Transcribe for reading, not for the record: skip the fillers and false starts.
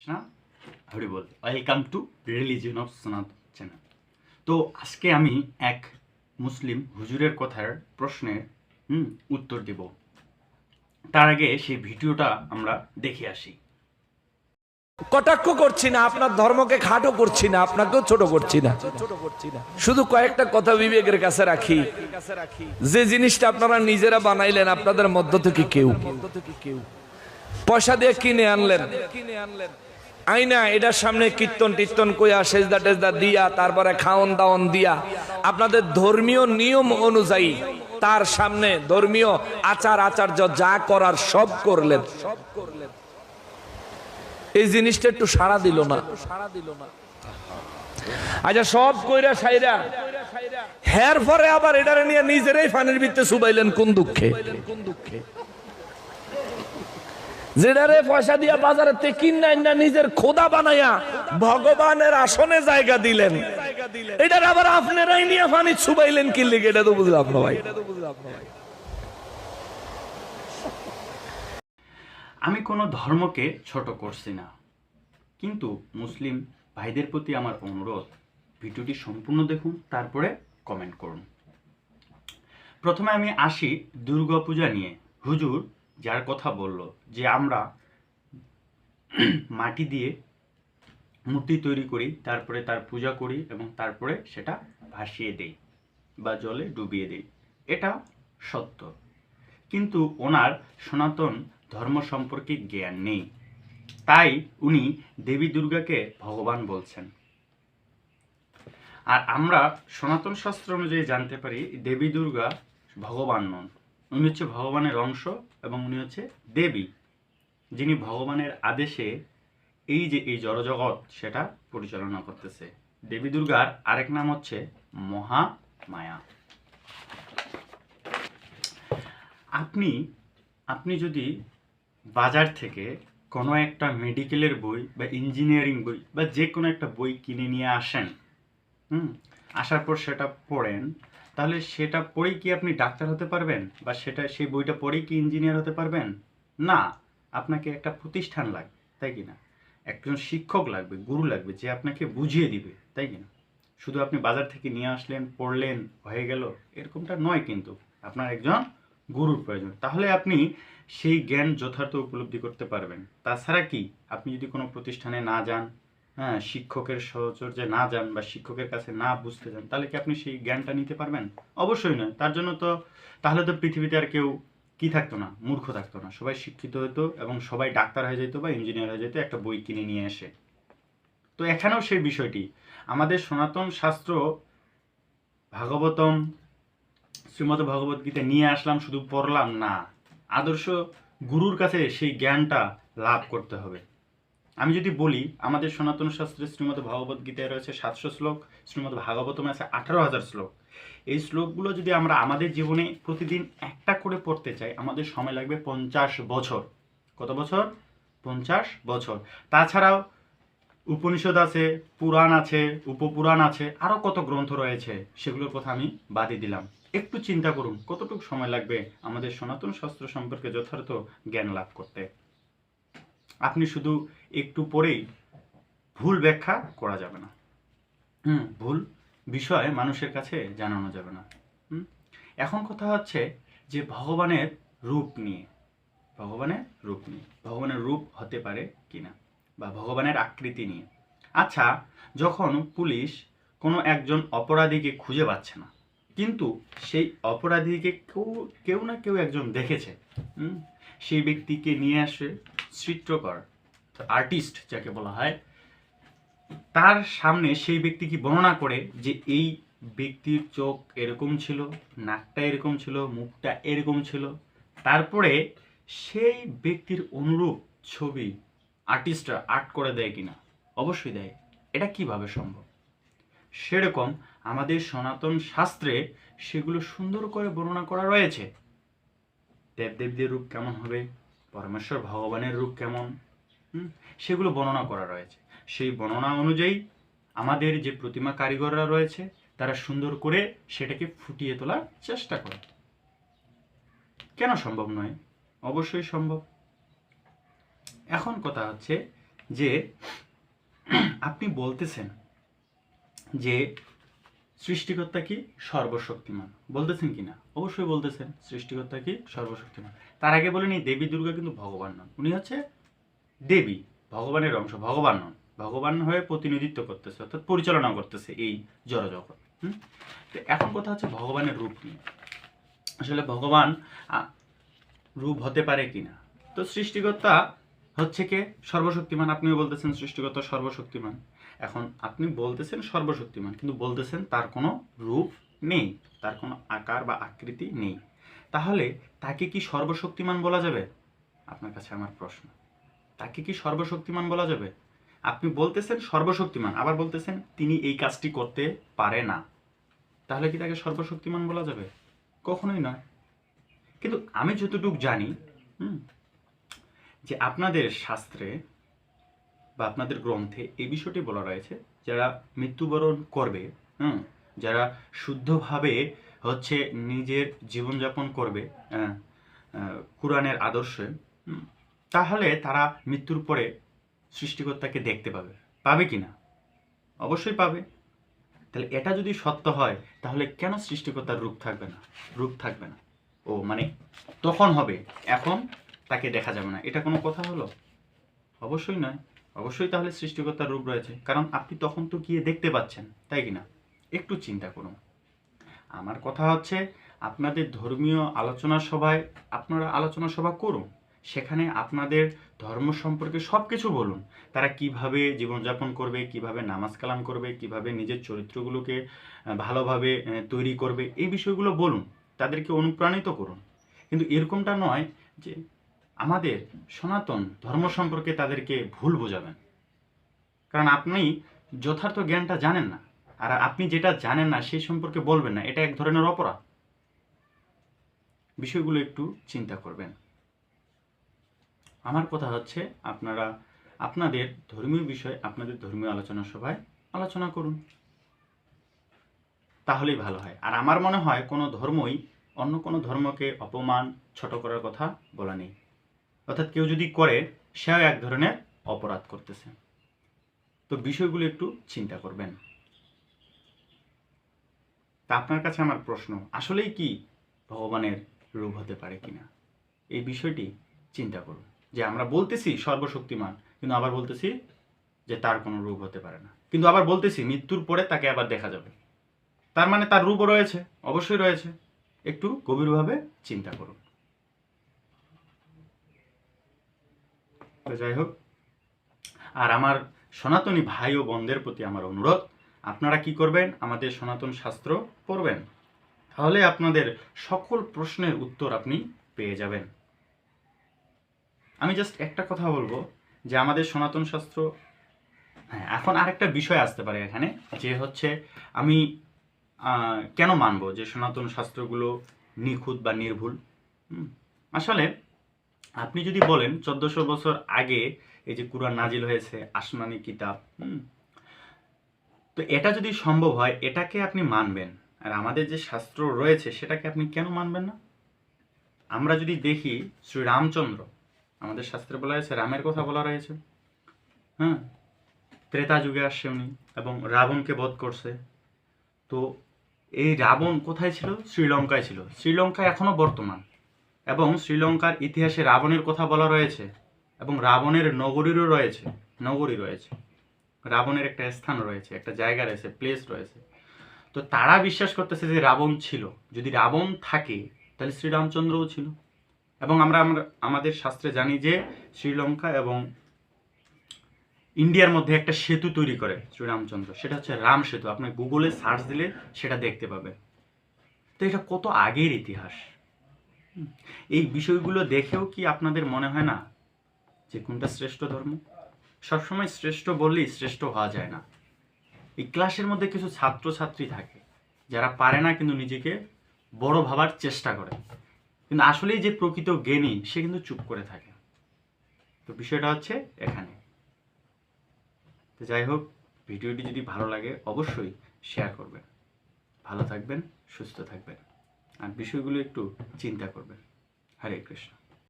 Krishna Hari ball. Welcome to religion of সনাতন channel. তো আজকে আমি এক মুসলিম হুজুরের কথার প্রশ্নের উত্তর দেব। তার আগে সেই ভিডিওটা আমরা দেখে আসি। কটাক্ষ করছি না, আপনার ধর্মকে খাটো করছি না, আপনাকেও ছোট করছি না, শুধু কয়েকটা কথা বিবেকের কাছে রাখি। যে জিনিসটা আপনারা নিজেরা বানাইলেন, আপনাদের মধ্য থেকে কেউ পয়সা দিয়ে কিনে আনলেন, আইনা এটার সামনে কীর্তন টির্তন কইয়া সেজদা টেজদা দিয়া, তারপরে খাওন দাওন দিয়া, আপনাদের ধর্মীয় নিয়ম অনুযায়ী তার সামনে ধর্মীয় আচার আচার্য যা করার সব করলেন। এই জিনিসটা একটু সাড়া দিল না। আচ্ছা, সব কইরা সাইরা হের পরে আবার এটারে নিয়ে নিজেরাই ফানির ভিতরে চুবাইলেন কোন দুঃখে? যেটারে পয়সা দিয়া বাজারের থেকে কিনাই না নিজের খোদা বানাইয়া ভগবানের আসনে জায়গা দিলেন, এটার আবার আপনারাই নিয়ে ফানি চুবাইলেন কি লিগে? এটা তো বুঝলাম না ভাই। আমি কোনো ধর্মকে ছোট করছি না, কিন্তু মুসলিম ভাইদের প্রতি আমার অনুরোধ, ভিডিওটি সম্পূর্ণ দেখুন, তারপরে কমেন্ট করুন। প্রথমে আমি আসি দুর্গাপূজা নিয়ে। হুজুর যার কথা বলল যে আমরা মাটি দিয়ে মূর্তি তৈরি করি, তারপরে তার পূজা করি এবং তারপরে সেটা ভাসিয়ে দেই বা জলে ডুবিয়ে দেই, এটা সত্য। কিন্তু ওনার সনাতন ধর্ম সম্পর্কে জ্ঞান নেই, তাই উনি দেবী দুর্গাকে ভগবান বলছেন। আর আমরা সনাতন শাস্ত্র অনুযায়ী জানতে পারি দেবী দুর্গা ভগবান নন, উনি হচ্ছে ভগবানের অংশ এবং উনি হচ্ছে দেবী, যিনি ভগবানের আদেশে এই যে এই জড়জগৎ সেটা পরিচালনা করতেছে। দেবী দুর্গার আরেক নাম হচ্ছে মহামায়া। আপনি যদি বাজার থেকে কোনো একটা মেডিকেলের বই বা ইঞ্জিনিয়ারিং বই বা যে কোনো একটা বই কিনে নিয়ে আসেন, আসার পর সেটা পড়েন, তাহলে সেটা পড়েই কি আপনি ডাক্তার হতে পারবেন? বা সেই বইটা পড়েই কি ইঞ্জিনিয়ার হতে পারবেন? না, আপনাকে একটা প্রতিষ্ঠান লাগবে, তাই কি না? একজন শিক্ষক লাগবে, গুরু লাগবে, যে আপনাকে বুঝিয়ে দিবে, তাই কি না? শুধু আপনি বাজার থেকে নিয়ে আসলেন, পড়লেন, হয়ে গেল, এরকমটা নয়। কিন্তু আপনার একজন গুরুর প্রয়োজন, তাহলে আপনি সেই জ্ঞান যথার্থ উপলব্ধি করতে পারবেন। তাছাড়া কি আপনি যদি কোনো প্রতিষ্ঠানে না যান, শিক্ষকের সহচর্যে না যান বা শিক্ষকের কাছে না বুঝতে যান, তাহলে কি আপনি সেই জ্ঞানটা নিতে পারবেন? অবশ্যই নয়। তার জন্য তো তাহলে তো পৃথিবীতে আর কেউ কি থাকতো না, মূর্খ থাকতো না, সবাই শিক্ষিত হতো এবং সবাই ডাক্তার হয়ে যেত বা ইঞ্জিনিয়ার হয়ে যেত একটা বই কিনে নিয়ে এসে। তো এখানেও সেই বিষয়টি, আমাদের সনাতন শাস্ত্র ভাগবতম, শ্রীমদ ভগবত গীতা নিয়ে আসলাম, শুধু পড়লাম না, আদর্শ গুরুর কাছে সেই জ্ঞানটা লাভ করতে হবে। আমি যদি বলি, আমাদের সনাতন শাস্ত্রে শ্রীমদ ভগবত গীতায় রয়েছে 700 শ্লোক, শ্রীমদ ভাগবতমে আছে 18,000 শ্লোক। এই শ্লোকগুলো যদি আমরা আমাদের জীবনে প্রতিদিন একটা করে পড়তে চাই, আমাদের সময় লাগবে 50 বছর। কত বছর? 50 বছর। তাছাড়াও উপনিষদ আছে, পুরাণ আছে, উপপুরাণ আছে, আরও কত গ্রন্থ রয়েছে, সেগুলোর কথা আমি বাদই দিলাম। একটু চিন্তা করুন কতটুকু সময় লাগবে আমাদের সনাতন শাস্ত্র সম্পর্কে যথার্থ জ্ঞান লাভ করতে। আপনি শুধু একটু পরেই ভুল ব্যাখ্যা করা যাবে না, ভুল বিষয় মানুষের কাছে জানানো যাবে না। এখন কথা হচ্ছে যে ভগবানের রূপ নিয়ে, ভগবানের রূপ হতে পারে কিনা, বা ভগবানের আকৃতি নিয়ে। আচ্ছা, যখন পুলিশ কোনো একজন অপরাধীকে খুঁজে পাচ্ছে না, কিন্তু সেই অপরাধীকে কেউ না কেউ একজন দেখেছে, সেই ব্যক্তিকে নিয়ে আসে চিত্রকর, আর্টিস্ট যাকে বলা হয়, তার সামনে সেই ব্যক্তি কি বর্ণনা করে যে এই ব্যক্তির চোখ এরকম ছিল, নাকটা এরকম ছিল, মুখটা এরকম ছিল, তারপরে সেই ব্যক্তির অনুরূপ ছবি আর্টিস্টরা আর্ট করে দেয় কিনা? অবশ্যই দেয়। এটা কিভাবে সম্ভব? সেরকম আমাদের সনাতন শাস্ত্রে সেগুলো সুন্দর করে বর্ণনা করা রয়েছে। দেবদেবীদের রূপ কেমন হবে, পরমেশ্বর ভগবানের রূপ কেমন, সেগুলো বর্ণনা করা রয়েছে। সেই বর্ণনা অনুযায়ী আমাদের যে প্রতিমা কারিগররা রয়েছে, তারা সুন্দর করে সেটাকে ফুটিয়ে তোলার চেষ্টা করে। কেন সম্ভব নয়? অবশ্যই সম্ভব। এখন কথা হচ্ছে যে আপনি বলতেছেন যে সৃষ্টিকর্তা কি সর্বশক্তিমান, বলতেছেন কি না? অবশ্যই বলতেছেন সৃষ্টিকর্তা কি সর্বশক্তিমান। তার আগে বলেনি দেবী দুর্গা কিন্তু ভগবান নন, উনি হচ্ছে দেবী, ভগবানের অংশ, ভগবান নন। ভগবান হয়ে প্রতিনিধিত্ব করতেছে, অর্থাৎ পরিচালনা করতেছে এই জড়জগৎ। তো এখন কথা হচ্ছে ভগবানের রূপ নিয়ে। আসলে ভগবান রূপ হতে পারে কিনা? তো সৃষ্টিকর্তা হচ্ছে কে? সর্বশক্তিমান। আপনিও বলতেছেন সৃষ্টিকর্তা সর্বশক্তিমান। এখন আপনি বলতেছেন সর্বশক্তিমান, কিন্তু বলতেছেন তার কোনো রূপ নেই, তার কোনো আকার বা আকৃতি নেই। তাহলে তাকে কি সর্বশক্তিমান বলা যাবে? আপনার কাছে আমার প্রশ্ন, তাকে কি সর্বশক্তিমান বলা যাবে? আপনি বলতেছেন সর্বশক্তিমান, আবার বলতেছেন তিনি এই কাজটি করতে পারে না, তাহলে কি তাকে সর্বশক্তিমান বলা যাবে? কখনোই নয়। কিন্তু আমি যতটুকু জানি যে আপনাদের শাস্ত্রে বা আপনাদের গ্রন্থে এই বিষয়টি বলা রয়েছে, যারা মৃত্যুবরণ করবে, যারা শুদ্ধভাবে হচ্ছে নিজের জীবনযাপন করবে কুরআনের আদর্শে, তাহলে তারা মৃত্যুর পরে সৃষ্টিকর্তাকে দেখতে পাবে। পাবে কি না? অবশ্যই পাবে। তাহলে এটা যদি সত্য হয়, তাহলে কেন সৃষ্টিকর্তার রূপ থাকবে না? রূপ থাকবে না, ও মানে তখন হবে, এখন তাকে দেখা যাবে না, এটা কোনো কথা হলো? অবশ্যই নয়। অবশ্যই তাহলে সৃষ্টিকর্তার রূপ রয়েছে, কারণ আপনি তখন তো গিয়ে দেখতে পাচ্ছেন, তাই কি না? একটু চিন্তা করুন। আমার কথা হচ্ছে, আপনাদের ধর্মীয় আলোচনা সভায় আপনারা আলোচনা সভা করুন, সেখানে আপনাদের ধর্ম সম্পর্কে সব কিছু বলুন। তারা কিভাবে জীবনযাপন করবে, কিভাবে নামাজ কালাম করবে, কিভাবে নিজের চরিত্রগুলোকে ভালোভাবে তৈরি করবে, এই বিষয়গুলো বলুন, তাদেরকে অনুপ্রাণিত করুন। কিন্তু এরকমটা নয় যে আমাদের সনাতন ধর্ম সম্পর্কে তাদেরকে ভুল বোঝাবেন, কারণ আপনি যথার্থ জ্ঞানটা জানেন না, আর আপনি যেটা জানেন না সেই সম্পর্কে বলবেন না, এটা এক ধরনের অপরাধ। বিষয়গুলো একটু চিন্তা করবেন। আমার কথা হচ্ছে, আপনারা আপনাদের ধর্মীয় বিষয় আপনাদের ধর্মীয় আলোচনা সভায় আলোচনা করুন, তাহলেই ভালো হয়। আর আমার মনে হয় কোনো ধর্মই অন্য কোনো ধর্মকে অপমান ছোট করার কথা বলা নেই, অর্থাৎ কেউ যদি করে সেও এক ধরনের অপরাধ করতেছে। তো বিষয়গুলো একটু চিন্তা করবেন। তা আপনার কাছে আমার প্রশ্ন, আসলেই কি ভগবানের রূপ হতে পারে কিনা? এই বিষয়টি চিন্তা করুন, যে আমরা বলতেছি সর্বশক্তিমান, কিন্তু আবার বলতেছি যে তার কোনো রূপ হতে পারে না, কিন্তু আবার বলতেছি মৃত্যুর পরে তাকে আবার দেখা যাবে। তার মানে তার রূপও রয়েছে, অবশ্যই রয়েছে। একটু গভীরভাবে চিন্তা করুন। যাই হোক, আর আমার সনাতনী ভাই ও বোনদের প্রতি আমার অনুরোধ, আপনারা কি করবেন? আমাদের সনাতন শাস্ত্র পড়বেন, তাহলে আপনাদের সকল প্রশ্নের উত্তর আপনি পেয়ে যাবেন। আমি জাস্ট একটা কথা বলবো, যে আমাদের সনাতন শাস্ত্র, হ্যাঁ, এখন আরেকটা বিষয় আসতে পারে এখানে, যে হচ্ছে আমি কেন মানবো যে সনাতন শাস্ত্রগুলো নিখুঁত বা নির্ভুল? আসলে আপনি যদি বলেন 1400 বছর আগে এই যে কুরআন নাজিল হয়েছে, আসমানি কিতাব, তো এটা যদি সম্ভব হয়, এটাকে আপনি মানবেন। আর আমাদের যে শাস্ত্র রয়েছে সেটাকে আপনি কেন মানবেন না? আমরা যদি দেখি শ্রী রামচন্দ্র, আমাদের শাস্ত্রে বলা হয়েছে রামের কথা বলা রয়েছে, ত্রেতা যুগে আসছে উনি এবং রাবণকে বধ করছে। তো এই রাবণ কোথায় ছিল? শ্রীলঙ্কায় ছিল। শ্রীলঙ্কায় এখনো বর্তমান, এবং শ্রীলঙ্কার ইতিহাসে রাবণের কথা বলা রয়েছে, এবং রাবণের নগরী রয়েছে, রাবণের একটা স্থান রয়েছে, একটা জায়গা রয়েছে, প্লেস রয়েছে। তো তারা বিশ্বাস করতেছে যে রাবণ ছিল। যদি রাবণ থাকে তাহলে শ্রীরামচন্দ্রও ছিল। এবং আমরা আমাদের শাস্ত্রে জানি যে শ্রীলঙ্কা এবং ইন্ডিয়ার মধ্যে একটা সেতু তৈরি করে শ্রীরামচন্দ্র, সেটা হচ্ছে রাম সেতু। আপনি গুগলে সার্চ দিলে সেটা দেখতে পাবেন। তো এটা কত আগের ইতিহাস। এই বিষয়গুলো দেখেও কি আপনাদের মনে হয় না যে কোনটা শ্রেষ্ঠ ধর্ম? সবসময় শ্রেষ্ঠ বললেই শ্রেষ্ঠ হওয়া যায় না। এই ক্লাসের মধ্যে কিছু ছাত্রছাত্রী থাকে যারা পারে না, কিন্তু নিজেকে বড় ভাবার চেষ্টা করে, কিন্তু আসলেই যে প্রকৃত জ্ঞানী সে কিন্তু চুপ করে থাকে। তো বিষয়টা হচ্ছে এখানে। তো যাই হোক, ভিডিওটি যদি ভালো লাগে অবশ্যই শেয়ার করবেন। ভালো থাকবেন, সুস্থ থাকবেন, আর বিষয়গুলো একটু চিন্তা করবেন। হরে কৃষ্ণ।